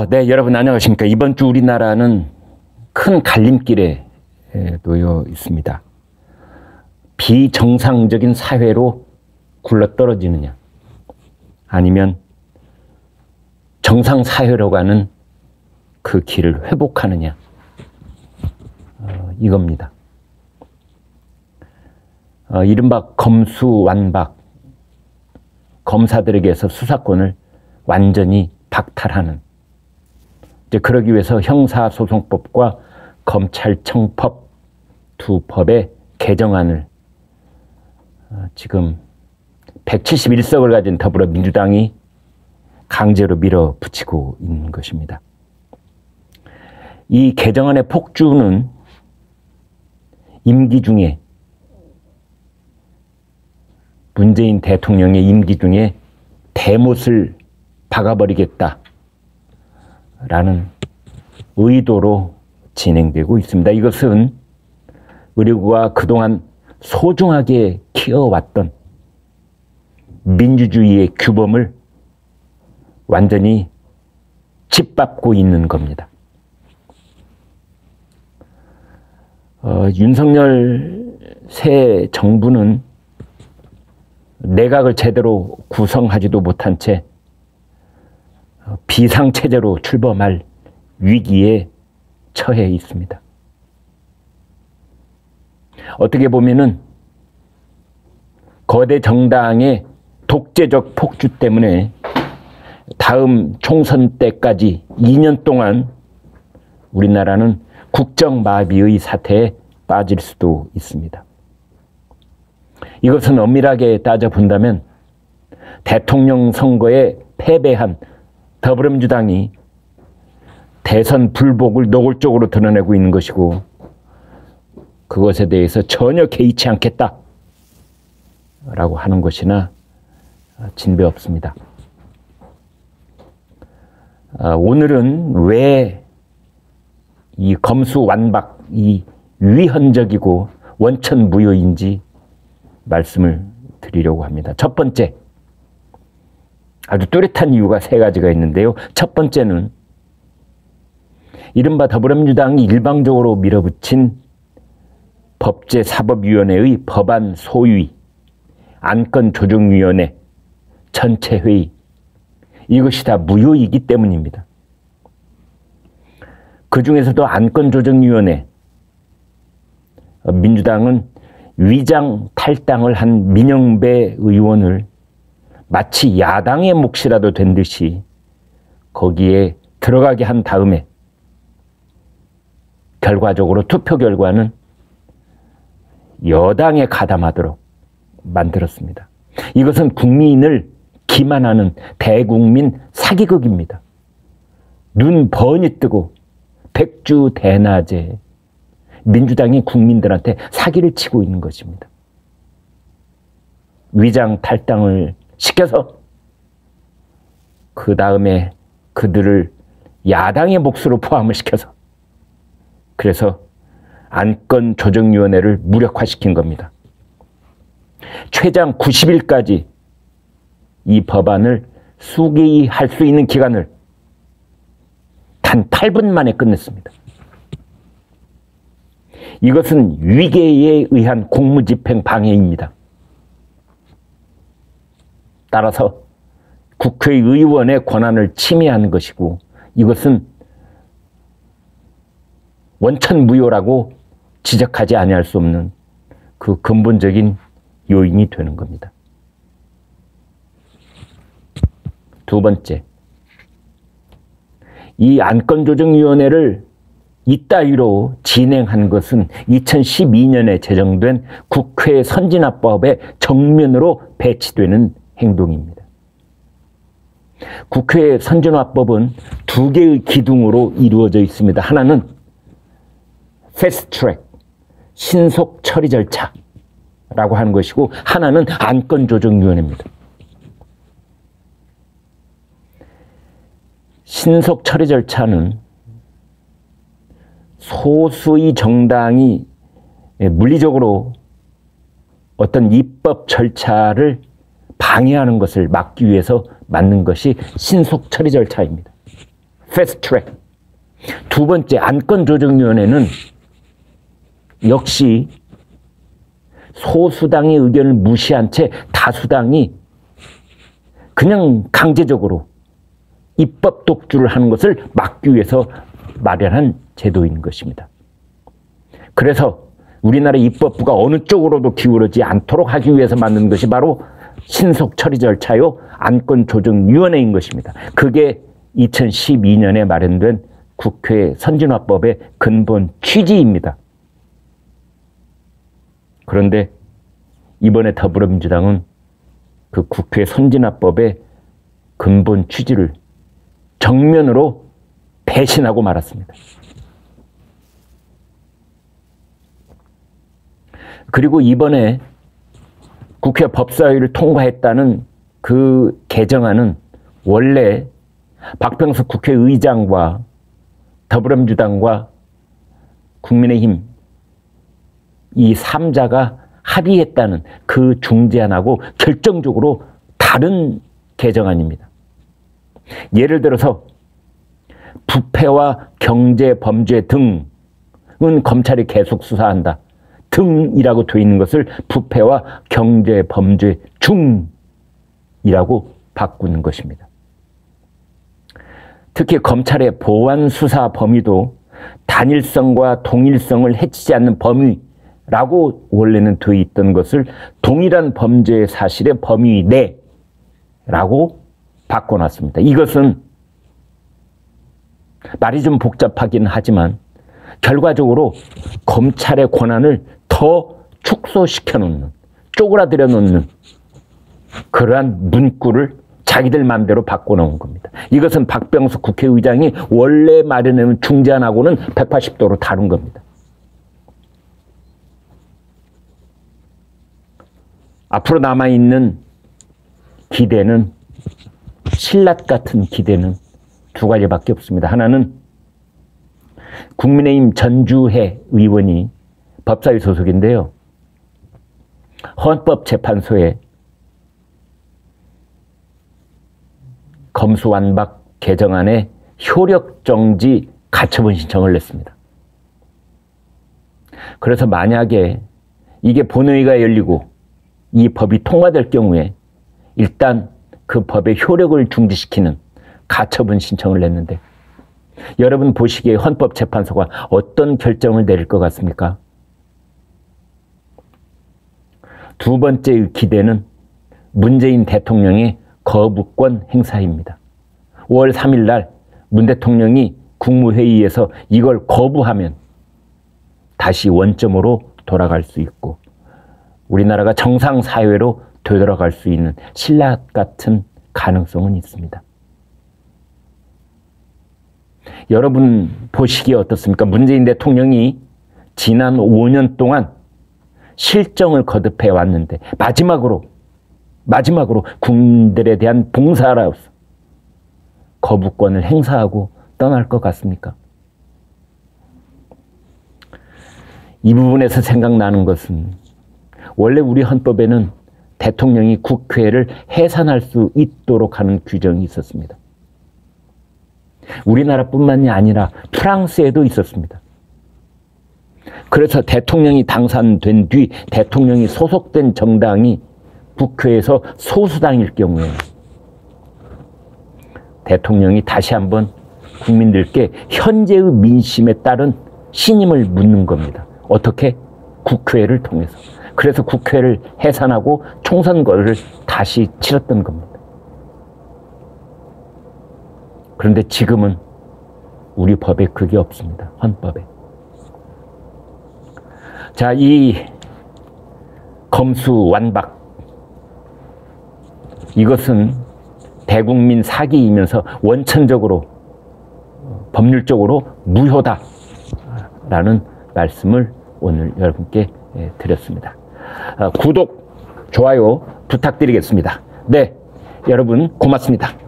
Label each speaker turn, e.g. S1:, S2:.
S1: 네, 여러분 안녕하십니까. 이번 주 우리나라는 큰 갈림길에 놓여 있습니다. 비정상적인 사회로 굴러떨어지느냐, 아니면 정상 사회로 가는 그 길을 회복하느냐, 이겁니다. 이른바 검수완박, 검사들에게서 수사권을 완전히 박탈하는, 이제 그러기 위해서 형사소송법과 검찰청법 두 법의 개정안을 지금 171석을 가진 더불어민주당이 강제로 밀어붙이고 있는 것입니다. 이 개정안의 폭주는 임기 중에, 문재인 대통령의 임기 중에 대못을 박아버리겠다 라는 의도로 진행되고 있습니다. 이것은 의료부가 그동안 소중하게 키워왔던 민주주의의 규범을 완전히 짓밟고 있는 겁니다. 윤석열 새 정부는 내각을 제대로 구성하지도 못한 채 비상체제로 출범할 위기에 처해 있습니다. 어떻게 보면은 거대 정당의 독재적 폭주 때문에 다음 총선 때까지 2년 동안 우리나라는 국정마비의 사태에 빠질 수도 있습니다. 이것은 엄밀하게 따져본다면 대통령 선거에 패배한 더불어민주당이 대선 불복을 노골적으로 드러내고 있는 것이고, 그것에 대해서 전혀 개의치 않겠다 라고 하는 것이나 진배 없습니다. 오늘은 왜 이 검수완박, 이 위헌적이고 원천무효인지 말씀을 드리려고 합니다. 첫 번째, 아주 뚜렷한 이유가 세 가지가 있는데요. 첫 번째는 이른바 더불어민주당이 일방적으로 밀어붙인 법제사법위원회의 법안 소위, 안건조정위원회, 전체회의, 이것이 다 무효이기 때문입니다. 그 중에서도 안건조정위원회, 민주당은 위장 탈당을 한 민영배 의원을 마치 야당의 몫이라도 된 듯이 거기에 들어가게 한 다음에 결과적으로 투표 결과는 여당에 가담하도록 만들었습니다. 이것은 국민을 기만하는 대국민 사기극입니다. 눈 번이 뜨고 백주대낮에 민주당이 국민들한테 사기를 치고 있는 것입니다. 위장 탈당을 시켜서 그 다음에 그들을 야당의 몫으로 포함을 시켜서, 그래서 안건조정위원회를 무력화시킨 겁니다. 최장 90일까지 이 법안을 수기할 수 있는 기간을 단 8분 만에 끝냈습니다. 이것은 위계에 의한 공무집행 방해입니다. 따라서 국회의원의 권한을 침해하는 것이고, 이것은 원천무효라고 지적하지 아니할 수 없는 그 근본적인 요인이 되는 겁니다. 두 번째, 이 안건조정위원회를 이따위로 진행한 것은 2012년에 제정된 국회 선진화법의 정면으로 배치되는 행동입니다. 국회 선진화법은 두 개의 기둥으로 이루어져 있습니다. 하나는 패스트트랙, 신속 처리 절차라고 하는 것이고, 하나는 안건조정위원회입니다. 신속 처리 절차는 소수의 정당이 물리적으로 어떤 입법 절차를 방해하는 것을 막기 위해서 만든 것이 신속 처리 절차입니다. 패스트 트랙. 두 번째, 안건조정위원회는 역시 소수당의 의견을 무시한 채 다수당이 그냥 강제적으로 입법 독주를 하는 것을 막기 위해서 마련한 제도인 것입니다. 그래서 우리나라 입법부가 어느 쪽으로도 기울어지지 않도록 하기 위해서 만든 것이 바로 신속 처리 절차요 안건조정위원회인 것입니다. 그게 2012년에 마련된 국회 선진화법의 근본 취지입니다. 그런데 이번에 더불어민주당은 그 국회 선진화법의 근본 취지를 정면으로 배신하고 말았습니다. 그리고 이번에 국회 법사위를 통과했다는 그 개정안은 원래 박병석 국회의장과 더불어민주당과 국민의힘 이 3자가 합의했다는 그 중재안하고 결정적으로 다른 개정안입니다. 예를 들어서 부패와 경제범죄 등은 검찰이 계속 수사한다. 등이라고 되어 있는 것을 부패와 경제범죄 중이라고 바꾸는 것입니다. 특히 검찰의 보안 수사 범위도 단일성과 동일성을 해치지 않는 범위라고 원래는 되어 있던 것을 동일한 범죄 사실의 범위 내라고 바꿔놨습니다. 이것은 말이 좀 복잡하긴 하지만 결과적으로 검찰의 권한을 더 축소시켜 놓는, 쪼그라들여 놓는 그러한 문구를 자기들 마음대로 바꿔놓은 겁니다. 이것은 박병석 국회의장이 원래 마련해놓은 중재안하고는 180도로 다른 겁니다. 앞으로 남아있는 기대는, 신라 같은 기대는 두 가지밖에 없습니다. 하나는 국민의힘 전주혜 의원이 법사위 소속인데요. 헌법재판소에 검수완박 개정안에 효력정지 가처분 신청을 냈습니다. 그래서 만약에 이게 본회의가 열리고 이 법이 통과될 경우에 일단 그 법의 효력을 중지시키는 가처분 신청을 냈는데 여러분 보시기에 헌법재판소가 어떤 결정을 내릴 것 같습니까? 두 번째 기대는 문재인 대통령의 거부권 행사입니다. 5월 3일 날 문 대통령이 국무회의에서 이걸 거부하면 다시 원점으로 돌아갈 수 있고 우리나라가 정상사회로 되돌아갈 수 있는 신라 같은 가능성은 있습니다. 여러분 보시기에 어떻습니까? 문재인 대통령이 지난 5년 동안 실정을 거듭해 왔는데 마지막으로 국민들에 대한 봉사로서 거부권을 행사하고 떠날 것 같습니까? 이 부분에서 생각나는 것은 원래 우리 헌법에는 대통령이 국회를 해산할 수 있도록 하는 규정이 있었습니다. 우리나라뿐만이 아니라 프랑스에도 있었습니다. 그래서 대통령이 당선된 뒤 대통령이 소속된 정당이 국회에서 소수당일 경우에 대통령이 다시 한번 국민들께 현재의 민심에 따른 신임을 묻는 겁니다. 어떻게? 국회를 통해서. 그래서 국회를 해산하고 총선거를 다시 치렀던 겁니다. 그런데 지금은 우리 법에 그게 없습니다. 헌법에. 자, 이 검수완박 이것은 대국민 사기이면서 원천적으로 법률적으로 무효다라는 말씀을 오늘 여러분께 드렸습니다. 구독, 좋아요 부탁드리겠습니다. 네, 여러분 고맙습니다.